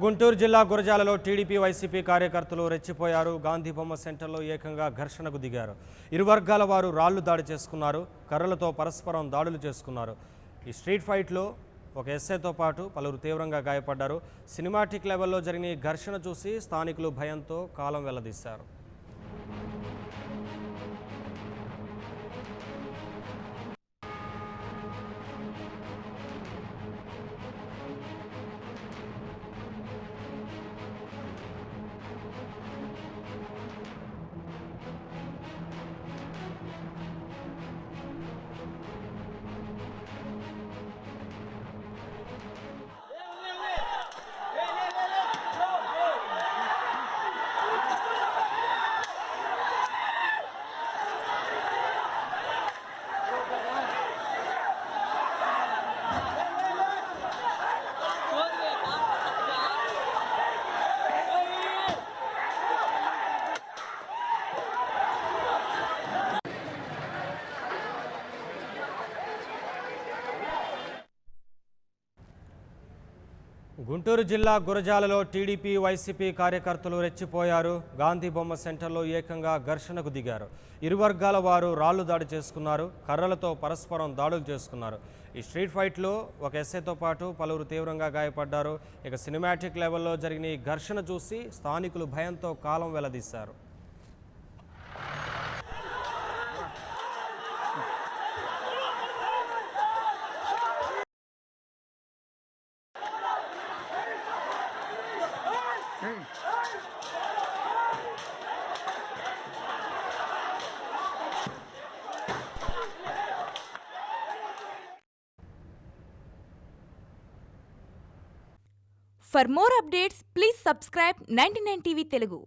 గుంటూరు జిల్లా గురజాలలో TDP YCP కార్యకర్తలు రెచ్చిపోయారు. గాంధీ బొమ్మ సెంటర్లో ఏకంగా ఘర్షణకు దిగారు. ఇరు వర్గాల వారు రాళ్లు దాడి చేసుకున్నారు. కర్రలతో పరస్పరం దాడులు చేసుకున్నారు. ఈ స్ట్రీట్ ఫైట్లో ఒక ఎస్ఐతో పాటు పలువురు తీవ్రంగా గాయపడ్డారు. సినిమాటిక్ లెవెల్లో జరిగిన ఈ ఘర్షణ చూసి స్థానికులు భయంతో కాలం వెల్లదీశారు. గుంటూరు జిల్లా గురజాలలో టీడీపీ వైసీపీ కార్యకర్తలు రెచ్చిపోయారు. గాంధీ బొమ్మ సెంటర్లో ఏకంగా ఘర్షణకు దిగారు. ఇరు వర్గాల వారు రాళ్లు దాడి చేసుకున్నారు. కర్రలతో పరస్పరం దాడులు చేసుకున్నారు. ఈ స్ట్రీట్ ఫైట్లో ఒక ఎస్ఐతో పాటు పలువురు తీవ్రంగా గాయపడ్డారు. ఇక సినిమాటిక్ లెవెల్లో జరిగిన ఈ ఘర్షణ చూసి స్థానికులు భయంతో కాలం వెల్లదీశారు. For more updates, please subscribe 99 TV Telugu.